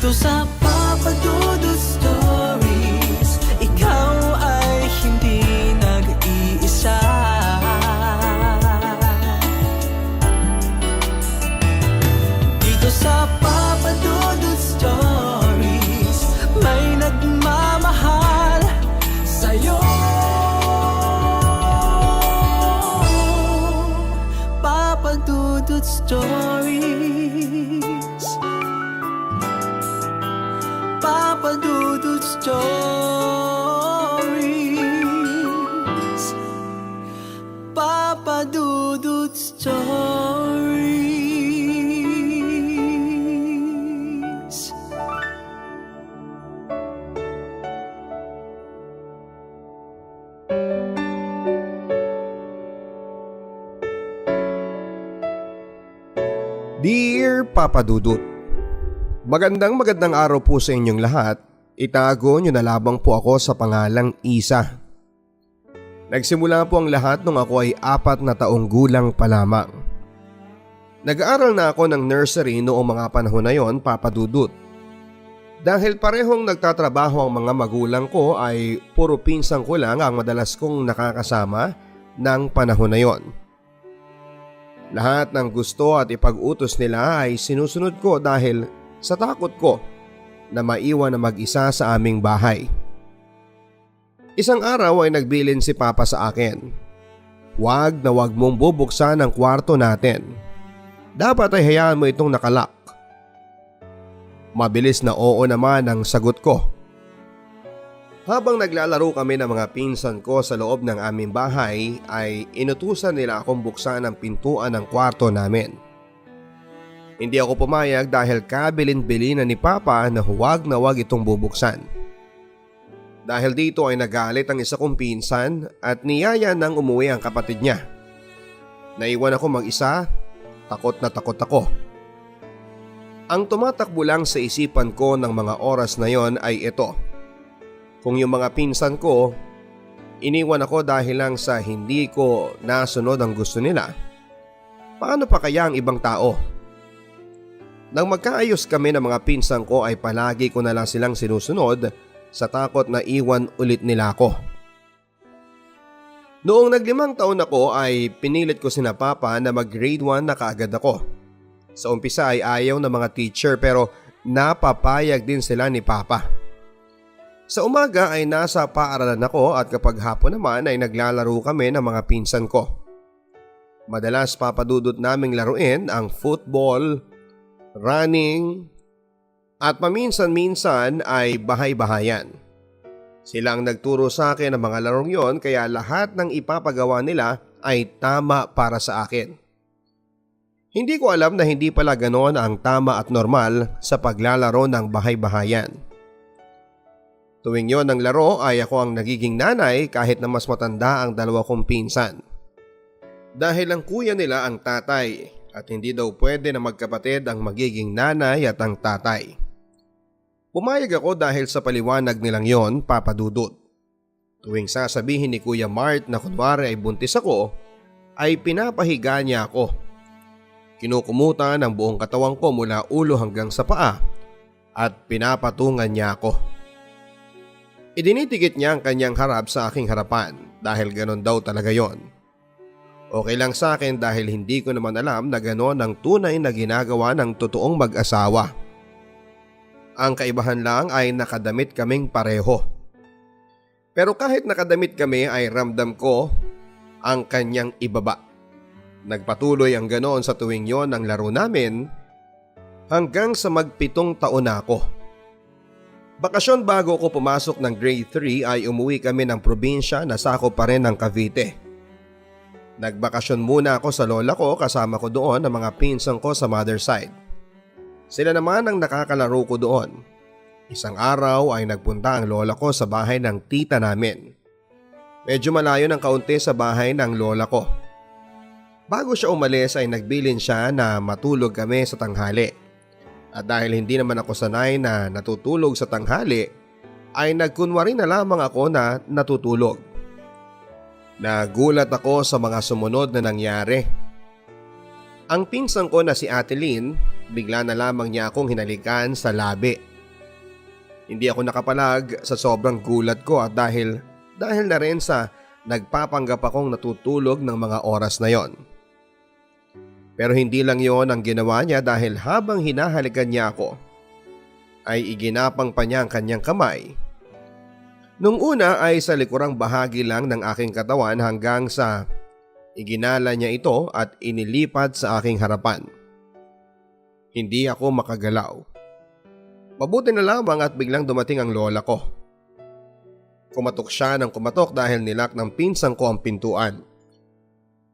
Dito sa Papa Dudut Stories, ikaw ay hindi nag-iisa. Dito sa Papa Dudut Stories, may nagmamahal sa'yo. Papa Dudut Stories, Papa Dudut Stories, Papa Dudut Stories. Dear Papa Dudut, magandang araw po sa inyong lahat. Itago nyo na labang po ako sa pangalang Isa. Nagsimula po ang lahat nung ako ay 4 na taong gulang pa lamang. Nag-aaral na ako ng nursery noong mga panahon na yon, Papa Dudut. Dahil parehong nagtatrabaho ang mga magulang ko ay puro pinsan ko lang ang madalas kong nakakasama ng panahon na yon. Lahat ng gusto at ipag-utos nila ay sinusunod ko dahil sa takot ko na maiwan na mag-isa sa aming bahay. Isang araw ay nagbilin si Papa sa akin. Huwag na huwag mong bubuksan ang kwarto natin. Dapat ay hayaan mo itong nakalak. Mabilis na oo naman ang sagot ko. Habang naglalaro kami ng mga pinsan ko sa loob ng aming bahay ay inutusan nila akong buksan ang pintuan ng kwarto namin. Hindi ako pumayag dahil kabilin-bilinan ni Papa na huwag itong bubuksan. Dahil dito ay nagalit ang isa kong pinsan at niyaya nang umuwi ang kapatid niya. Naiwan ako mag-isa, takot na takot ako. Ang tumatakbo lang sa isipan ko ng mga oras na yon ay ito. Kung yung mga pinsan ko, iniwan ako dahil lang sa hindi ko nasunod ang gusto nila, paano pa kaya ang ibang tao? Nang magkaayos kami ng mga pinsan ko ay palagi ko na lang silang sinusunod sa takot na iwan ulit nila ako. Noong nag-5 taon ako ay pinilit ko sina Papa na mag-grade 1 na kaagad ako. Sa umpisa ay ayaw ng mga teacher pero napapayag din sila ni Papa. Sa umaga ay nasa paaralan ako at kapag hapon naman ay naglalaro kami ng mga pinsan ko. Madalas papadudot naming laruin ang football, running at paminsan-minsan ay bahay-bahayan. Sila ang nagturo sa akin ng mga larong yon kaya lahat ng ipapagawa nila ay tama para sa akin. Hindi ko alam na hindi pala ganon ang tama at normal sa paglalaro ng bahay-bahayan. Tuwing yon ang laro ay ako ang nagiging nanay kahit na mas matanda ang 2 kong pinsan. Dahil ang kuya nila ang tatay at hindi daw pwede na magkapatid ang magiging nanay at ang tatay. Pumayag ako dahil sa paliwanag nilang yon, Papa Dudut. Tuwing sasabihin ni Kuya Mart na kunwari ay buntis ako, ay pinapahiga niya ako. Kinukumutan ang buong katawan ko mula ulo hanggang sa paa at pinapatungan niya ako. Idinitikit niya ang kanyang harap sa aking harapan dahil ganon daw talaga yon. Okay lang sa akin dahil hindi ko naman alam na ganon ang tunay na ginagawa ng totoong mag-asawa. Ang kaibahan lang ay nakadamit kaming pareho. Pero kahit nakadamit kami ay ramdam ko ang kanyang ibaba. Nagpatuloy ang ganon sa tuwing yon ang laro namin hanggang sa mag-7 taon na ako. Bakasyon bago ako pumasok ng grade 3 ay umuwi kami ng probinsya na sakop pa rin ng Cavite. Nagbakasyon muna ako sa lola ko, kasama ko doon ang mga pinsan ko sa mother side. Sila naman ang nakakalaro ko doon. Isang araw ay nagpunta ang lola ko sa bahay ng tita namin. Medyo malayo ng kaunti sa bahay ng lola ko. Bago siya umalis ay nagbilin siya na matulog kami sa tanghali. At dahil hindi naman ako sanay na natutulog sa tanghali, ay nagkunwari na lamang ako na natutulog. Nagulat ako sa mga sumunod na nangyari. Ang pinsan ko na si Ate Lynn, bigla na lamang niya akong hinalikan sa labi Hindi ako nakapalag sa sobrang gulat ko at dahil na rin sa nagpapanggap akong natutulog ng mga oras na yon. Pero hindi lang yon ang ginawa niya dahil habang hinahalikan niya ako, ay iginapang pa niya ang kanyang kamay. Nung una ay sa likurang bahagi lang ng aking katawan hanggang sa iginala niya ito at inilipat sa aking harapan. Hindi ako makagalaw. Mabuti na lamang at biglang dumating ang lola ko. Kumatok siya ng kumatok dahil nilak ng pinsan ko ang pintuan.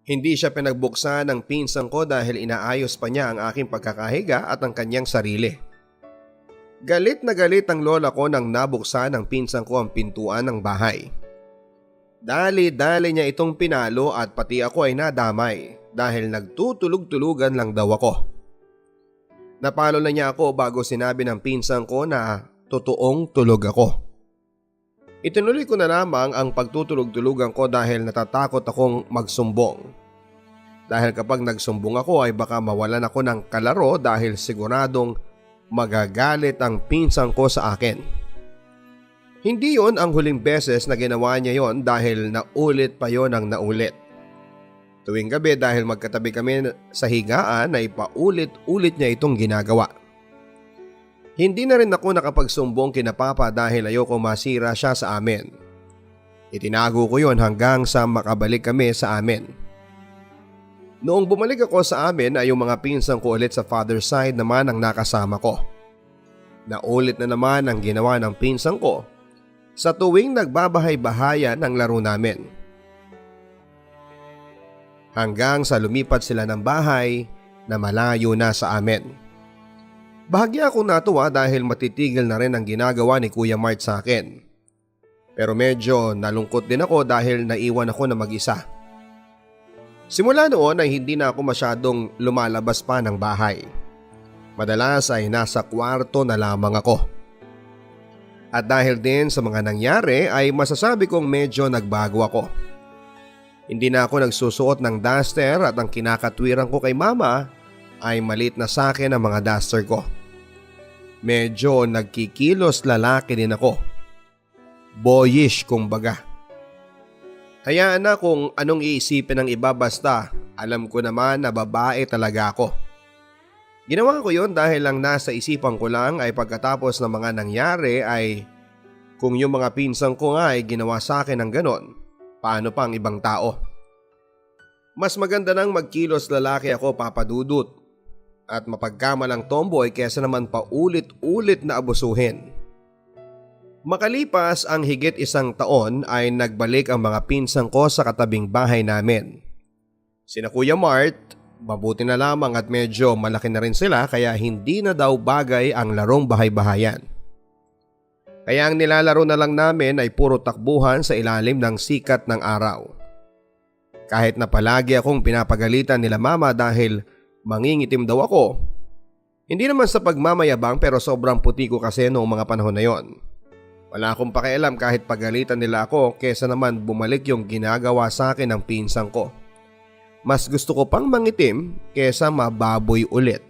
Hindi siya pinagbuksan ng pinsan ko dahil inaayos pa niya ang aking pagkakahiga at ang kanyang sarili. Galit na galit ang lola ko nang nabuksan ng pinsan ko ang pintuan ng bahay. Dali-dali niya itong pinalo at pati ako ay nadamay dahil nagtutulog-tulugan lang daw ako. Napalo na niya ako bago sinabi ng pinsan ko na totoong tulog ako. Itinuloy ko na lamang ang pagtutulog-tulugan ko dahil natatakot akong magsumbong. Dahil kapag nagsumbong ako ay baka mawalan ako ng kalaro dahil siguradong magagalit ang pinsan ko sa akin. Hindi yon ang huling beses na ginawa niya yon dahil naulit pa yon ang naulit. Tuwing gabi dahil magkatabi kami sa higaan ay paulit-ulit niya itong ginagawa. Hindi na rin ako nakapagsumbong kina Papa dahil ayoko masira siya sa amin. Itinago ko yon hanggang sa makabalik kami sa amin. Noong bumalik ako sa amin ay yung mga pinsan ko ulit sa father's side naman ang nakasama ko. Naulit na naman ang ginawa ng pinsan ko sa tuwing nagbabahay-bahayan ng laro namin. Hanggang sa lumipat sila ng bahay na malayo na sa amin. Bahagya akong natuwa dahil matitigil na rin ang ginagawa ni Kuya Mart sa akin. Pero medyo nalungkot din ako dahil naiwan ako na mag-isa. Simula noon ay hindi na ako masyadong lumalabas pa ng bahay. Madalas ay nasa kwarto na lamang ako. At dahil din sa mga nangyari ay masasabi kong medyo nagbago ako. Hindi na ako nagsusuot ng duster at ang kinakatwiran ko kay mama ay maliit na sa akin ang mga duster ko. Medyo nagkikilos lalaki din ako. Boyish kumbaga. Hayaan na kung anong iisipin ng iba basta alam ko naman na babae talaga ako. Ginawa ko yon dahil lang nasa isipan ko lang ay pagkatapos ng mga nangyari ay kung yung mga pinsan ko nga ay ginawa sa akin ng ganon. Paano pa ang ibang tao? Mas maganda nang magkilos lalaki ako, Papa Dudut, at mapagkamalang tomboy kesa naman paulit-ulit na abusuhin. Makalipas ang higit 1 taon ay nagbalik ang mga pinsan ko sa katabing bahay namin. Sina Kuya Mart, mabuti na lamang at medyo malaki na rin sila kaya hindi na daw bagay ang larong bahay-bahayan. Kaya ang nilalaro na lang namin ay puro takbuhan sa ilalim ng sikat ng araw. Kahit na palagi akong pinapagalitan nila mama dahil mangingitim daw ako. Hindi naman sa pagmamayabang pero sobrang puti ko kasi noong mga panahon na yon. Wala akong pakialam kahit pagalitan nila ako kesa naman bumalik yung ginagawa sa akin ng pinsan ko. Mas gusto ko pang mangitim kesa mababoy ulit.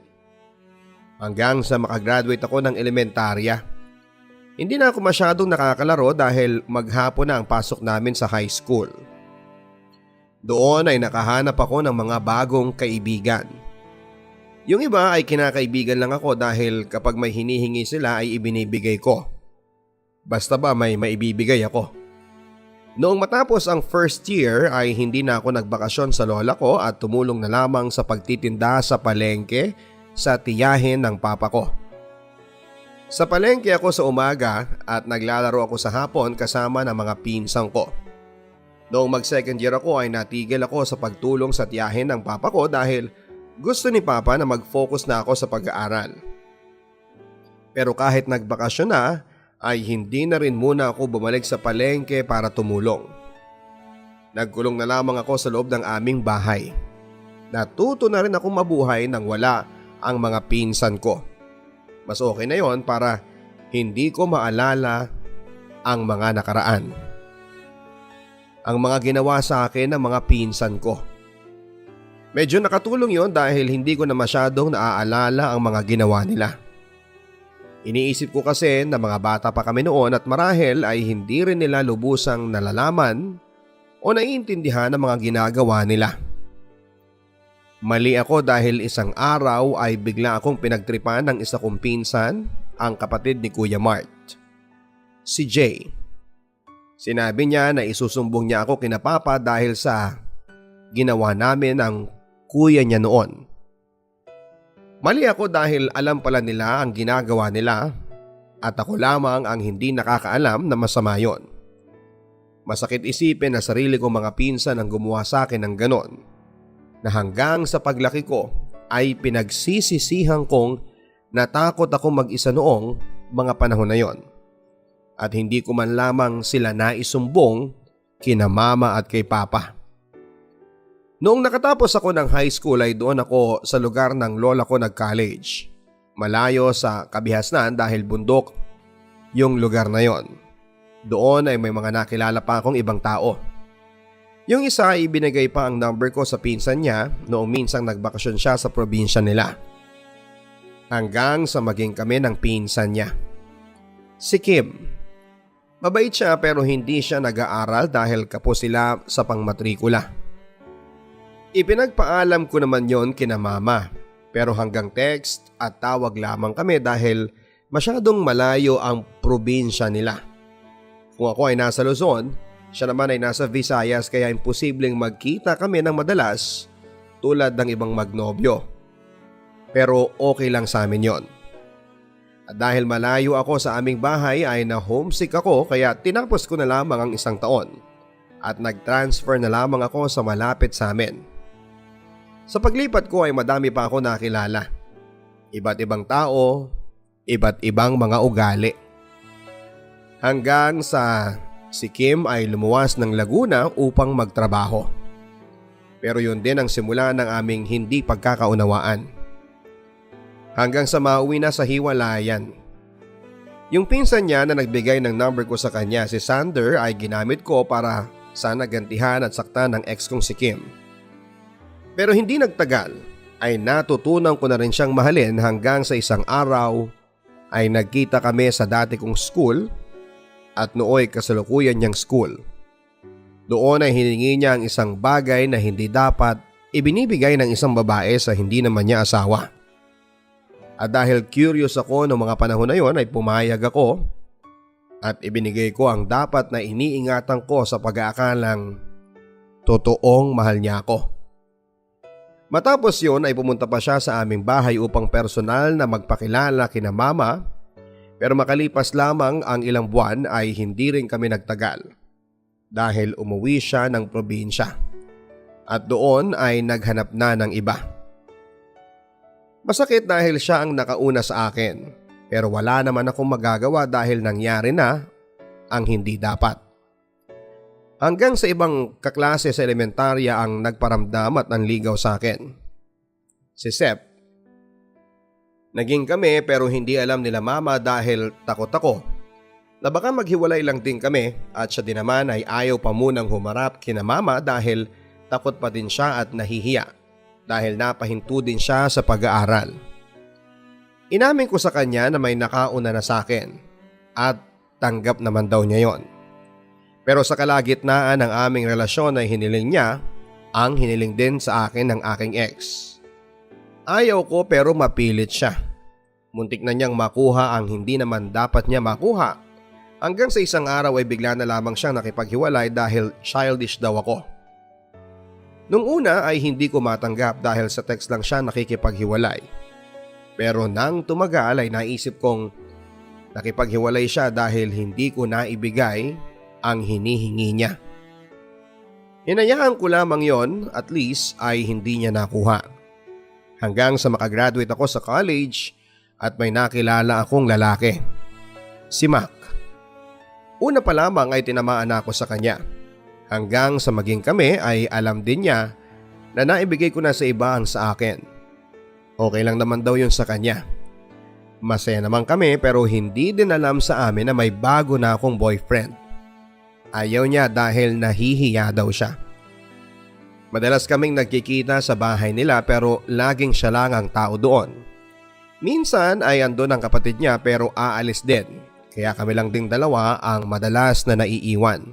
Hanggang sa makagraduate ako ng elementarya. Hindi na ako masyadong nakakalaro dahil maghapon na ang pasok namin sa high school. Doon ay nakahanap ako ng mga bagong kaibigan. Yung iba ay kinakaibigan lang ako dahil kapag may hinihingi sila ay ibinibigay ko. Basta ba may maibibigay ako. Noong matapos ang first year ay hindi na ako nagbakasyon sa lola ko at tumulong na lamang sa pagtitinda sa palengke sa tiyahin ng papa ko. Sa palengke ako sa umaga at naglalaro ako sa hapon kasama ng mga pinsan ko. Noong mag-second year ako ay natigil ako sa pagtulong sa tiyahin ng papa ko dahil gusto ni papa na mag-focus na ako sa pag-aaral. Pero kahit nagbakasyon na ay hindi na rin muna ako bumalik sa palengke para tumulong. Nagkulong na lamang ako sa loob ng aming bahay. Natuto na rin akong mabuhay nang wala ang mga pinsan ko. Mas okay na yon para hindi ko maalala ang mga nakaraan. Ang mga ginawa sa akin ng mga pinsan ko. Medyo nakatulong yon dahil hindi ko na masyadong naaalala ang mga ginawa nila. Iniisip ko kasi na mga bata pa kami noon at marahil ay hindi rin nila lubusang nalalaman o naiintindihan ang mga ginagawa nila. Mali ako dahil isang araw ay bigla akong pinagtripan ng isa kong pinsan, ang kapatid ni Kuya Mart, si Jay. Sinabi niya na isusumbong niya ako kina Papa dahil sa ginawa namin ng kuya niya noon. Mali ako dahil alam pala nila ang ginagawa nila at ako lamang ang hindi nakakaalam na masama yon. Masakit isipin na sarili kong mga pinsan ang gumawa sa akin ng ganon, na hanggang sa paglaki ko ay pinagsisisihan kong natakot ako mag-isa noong mga panahon na yon. At hindi ko man lamang sila naisumbong kina Mama at kay Papa. Noong nakatapos ako ng high school ay doon ako sa lugar ng lola ko nag-college. Malayo sa kabihasnan dahil bundok yung lugar na yon. Doon ay may mga nakilala pa akong ibang tao. Yung isa ay ibinigay pa ang number ko sa pinsan niya noong minsang nagbakasyon siya sa probinsya nila. Hanggang sa maging kami ng pinsan niya. Si Kim. Mabait siya pero hindi siya nag-aaral dahil kapos sila sa pangmatrikula. Ipinagpaalam ko naman yon kina Mama pero hanggang text at tawag lamang kami dahil masyadong malayo ang probinsya nila. Kung ako ay nasa Luzon, siya naman ay nasa Visayas kaya imposibleng magkita kami ng madalas tulad ng ibang magnobyo. Pero okay lang sa amin yon. At dahil malayo ako sa aming bahay ay na-homesick ako kaya tinapos ko na lamang ang isang taon at nag-transfer na lamang ako sa malapit sa amin. Sa paglipat ko ay madami pa ako nakilala. Iba't ibang tao, iba't ibang mga ugali. Hanggang sa si Kim ay lumuwas ng Laguna upang magtrabaho. Pero yun din ang simula ng aming hindi pagkakaunawaan. Hanggang sa mauwi na sa hiwalayan. Yung pinsan niya na nagbigay ng number ko sa kanya si Sander ay ginamit ko para sana gantihan at saktan ng ex kong si Kim. Pero hindi nagtagal ay natutunan ko na rin siyang mahalin hanggang sa isang araw ay nagkita kami sa dati kong school at nooy kasalukuyan niyang school. Doon ay hiningi niya ang isang bagay na hindi dapat ibinibigay ng isang babae sa hindi naman niya asawa. At dahil curious ako noong mga panahon na yon ay pumayag ako at ibinigay ko ang dapat na iniingatan ko sa pag-aakalang totoong mahal niya ako. Matapos yon ay pumunta pa siya sa aming bahay upang personal na magpakilala kina Mama pero makalipas lamang ang ilang buwan ay hindi rin kami nagtagal dahil umuwi siya ng probinsya at doon ay naghanap na ng iba. Masakit dahil siya ang nakauna sa akin pero wala naman akong magagawa dahil nangyari na ang hindi dapat. Hanggang sa ibang kaklase sa elementarya ang nagparamdam at nanligaw sa akin. Si Sep. Naging kami pero hindi alam nila Mama dahil takot ako na baka maghiwalay lang din kami at siya din naman ay ayaw pa munang humarap kina Mama dahil takot pa din siya at nahihiya dahil napahinto din siya sa pag-aaral. Inamin ko sa kanya na may nakauna na sa akin at tanggap naman daw niya yon. Pero sa kalagitnaan ng aming relasyon ay hiniling niya ang hiniling din sa akin ng aking ex. Ayaw ko pero mapilit siya. Muntik na niyang makuha ang hindi naman dapat niya makuha. Hanggang sa isang araw ay bigla na lamang siyang nakipaghiwalay dahil childish daw ako. Nung una ay hindi ko matanggap dahil sa text lang siya nakikipaghiwalay. Pero nang tumagal ay naisip kong nakipaghiwalay siya dahil hindi ko naibigay ang hinihingi niya. Hinayaan ko lamang yon at least ay hindi niya nakuha. Hanggang sa makagraduate ako sa college at may nakilala akong lalaki. Si Mac. Una pa lamang ay tinamaan ako sa kanya. Hanggang sa maging kami ay alam din niya na naibigay ko na sa iba ang sa akin. Okay lang naman daw yun sa kanya. Masaya naman kami pero hindi din alam sa amin na may bago na akong boyfriend. Ayaw niya dahil nahihiya daw siya. Madalas kaming nagkikita sa bahay nila pero laging siya lang ang tao doon. Minsan ay andun ang kapatid niya pero aalis din, kaya kami lang ding dalawa ang madalas na naiiwan.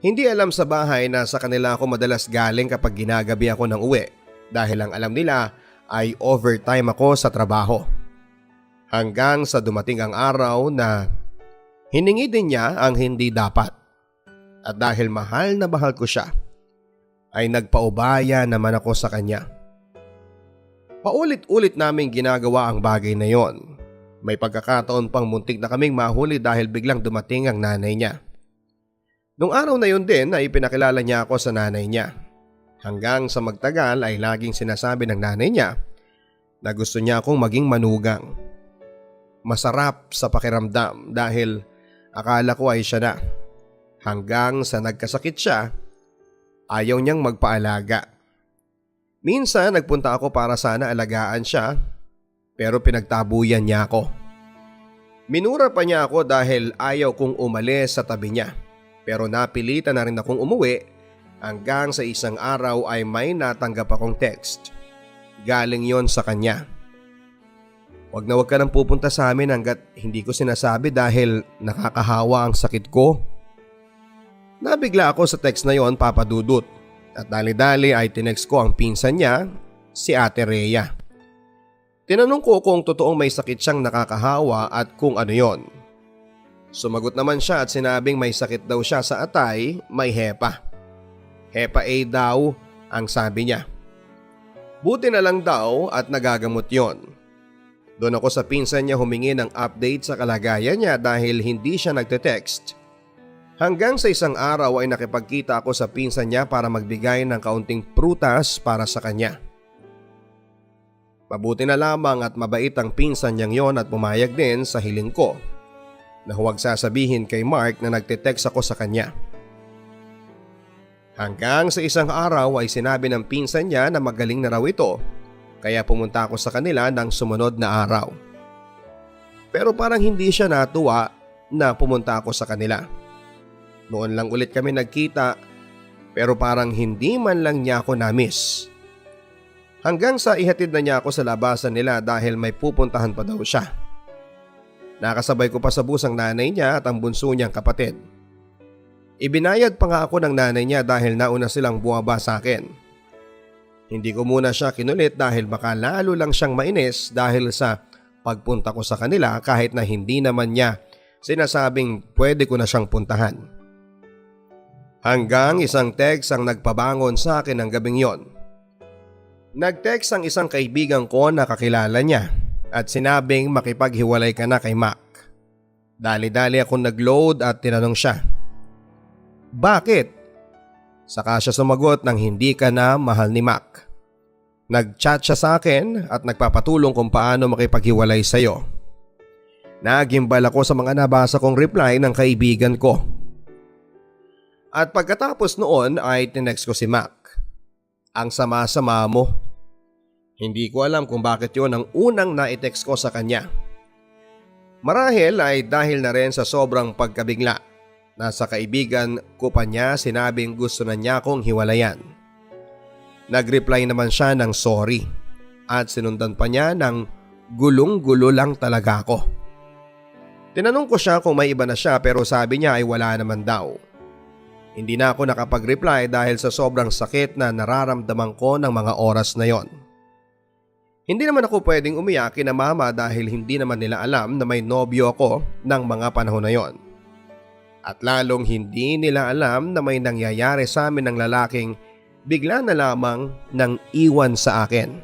Hindi alam sa bahay na sa kanila ako madalas galing kapag ginagabi ako ng uwi dahil ang alam nila ay overtime ako sa trabaho. Hanggang sa dumating ang araw na hiningi din niya ang hindi dapat. At dahil mahal na mahal ko siya, ay nagpaubaya naman ako sa kanya. Paulit-ulit naming ginagawa ang bagay na yon. May pagkakataon pang muntik na kaming mahuli dahil biglang dumating ang nanay niya. Nung araw na yun din ay pinakilala niya ako sa nanay niya. Hanggang sa magtagal ay laging sinasabi ng nanay niya na gusto niya akong maging manugang. Masarap sa pakiramdam dahil akala ko ay siya na. Hanggang sa nagkasakit siya, ayaw niyang magpaalaga. Minsan nagpunta ako para sana alagaan siya pero pinagtabuyan niya ako. Minura pa niya ako dahil ayaw kong umalis sa tabi niya pero napilitan na rin akong umuwi hanggang sa isang araw ay may natanggap akong text. Galing yon sa kanya. Wag na wag ka nang pupunta sa amin hanggat hindi ko sinasabi dahil nakakahawa ang sakit ko. Nabigla ako sa text na yon, Papa Dudut. At dali-dali ay tinext ko ang pinsan niya, si Ate Rhea. Tinanong ko kung totoong may sakit siyang nakakahawa at kung ano yon. Sumagot naman siya at sinabing may sakit daw siya sa atay, may hepa. Hepa A daw ang sabi niya. Buti na lang daw at nagagamot yon. Doon ako sa pinsan niya humingi ng update sa kalagayan niya dahil hindi siya nagte-text. Hanggang sa isang araw ay nakipagkita ako sa pinsan niya para magbigay ng kaunting prutas para sa kanya. Mabuti na lamang at mabait ang pinsan niyang yon at pumayag din sa hiling ko na huwag sasabihin kay Mark na nagte-text ako sa kanya. Hanggang sa isang araw ay sinabi ng pinsan niya na magaling na raw ito kaya pumunta ako sa kanila ng sumunod na araw. Pero parang hindi siya natuwa na pumunta ako sa kanila. Noon lang ulit kami nagkita pero parang hindi man lang niya ako na-miss. Hanggang sa ihatid na niya ako sa labasan nila dahil may pupuntahan pa daw siya. Nakasabay ko pa sa bus ang nanay niya at ang bunso niyang kapatid. Ibinayad pa nga ako ng nanay niya dahil nauna silang bumaba sa akin. Hindi ko muna siya kinulit dahil baka lalo lang siyang mainis dahil sa pagpunta ko sa kanila kahit na hindi naman niya sinasabing pwede ko na siyang puntahan. Hanggang isang text ang nagpabangon sa akin ng gabing yon. Nag-text ang isang kaibigan ko na kakilala niya at sinabing makipaghiwalay ka na kay Mac. Dali-dali akong nag-load at tinanong siya. Bakit? Saka siya sumagot ng hindi ka na mahal ni Mac. Nag-chat siya sa akin at nagpapatulong kung paano makipaghiwalay sa'yo. Nagimbal ako sa mga nabasa kong reply ng kaibigan ko. At pagkatapos noon ay tinext ko si Mac. Ang sama-sama mo. Hindi ko alam kung bakit yon ang unang na-text ko sa kanya. Marahil ay dahil na rin sa sobrang pagkabigla. Nasa kaibigan ko pa niya sinabing gusto na niya akong hiwalayan. Nag-reply naman siya ng sorry at sinundan pa niya ng gulong-gulo lang talaga ako. Tinanong ko siya kung may iba na siya pero sabi niya ay wala naman daw. Hindi na ako nakapag-reply dahil sa sobrang sakit na nararamdaman ko ng mga oras na yon. Hindi naman ako pwedeng umiyak kina mama dahil hindi naman nila alam na may nobyo ako ng mga panahon na yon. At lalong hindi nila alam na may nangyayari sa amin ng lalaking bigla na lamang nang iwan sa akin.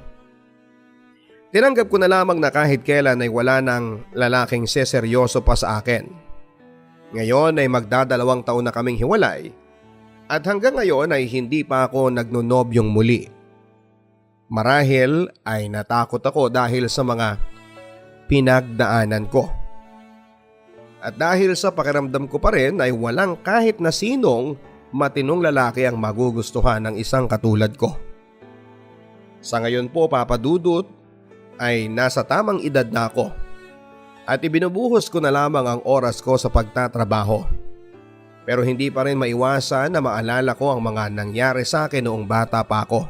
Tinanggap ko na lamang na kahit kailan ay wala ng lalaking seseryoso pa sa akin. Ngayon ay magdadalawang taon na kaming hiwalay at hanggang ngayon ay hindi pa ako nagnonobyong muli. Marahil ay natakot ako dahil sa mga pinagdaanan ko. At dahil sa pakiramdam ko pa rin ay walang kahit na sinong matinong lalaki ang magugustuhan ng isang katulad ko. Sa ngayon po Papa Dudut ay nasa tamang edad na ako. At ibinubuhos ko na lamang ang oras ko sa pagtatrabaho. Pero hindi pa rin maiwasan na maalala ko ang mga nangyari sa akin noong bata pa ako.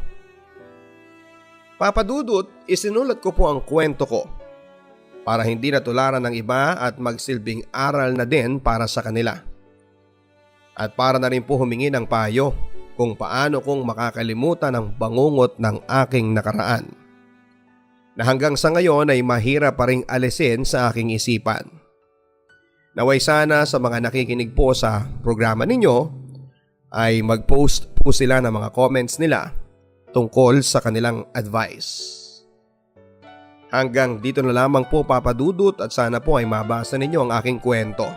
Papadudot, isinulat ko po ang kwento ko para hindi natularan ng iba at magsilbing aral na din para sa kanila. At para na rin po humingi ng payo kung paano kong makakalimutan ang bangungot ng aking nakaraan, na hanggang sa ngayon ay mahirap pa ring alisin sa aking isipan. Naway sana sa mga nakikinig po sa programa ninyo ay mag-post po sila ng mga comments nila tungkol sa kanilang advice. Hanggang dito na lamang po Papadudot at sana po ay mabasa ninyo ang aking kwento.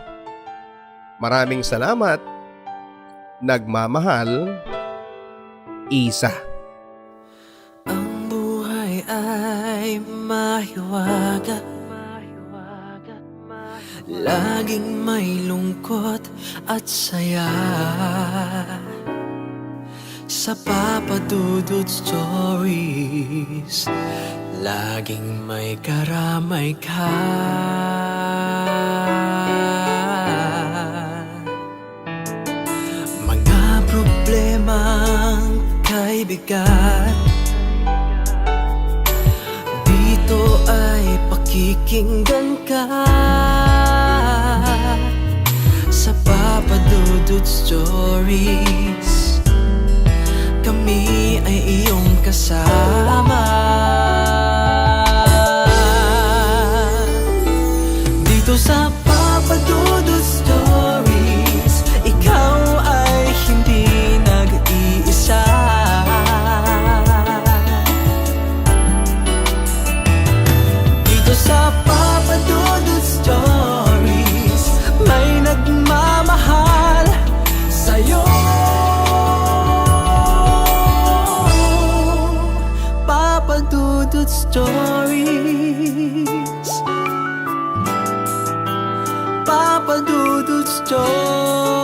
Maraming salamat. Nagmamahal, Isa. Ang buhay ay mahiwaga, laging may lungkot at saya. Sa Papadudot Stories, laging may karamay ka. Mga problemang kaibigan, dito ay pakikinggan ka. Sa Papadudot Stories, kami ay iyong kasama. Dito sa Papadudot Stories, ikaw ay hindi nag-iisa. Dito sa Papadudot Stories, may nagmamahal sa'yo. Papadudot Stories, Papadudot Stories.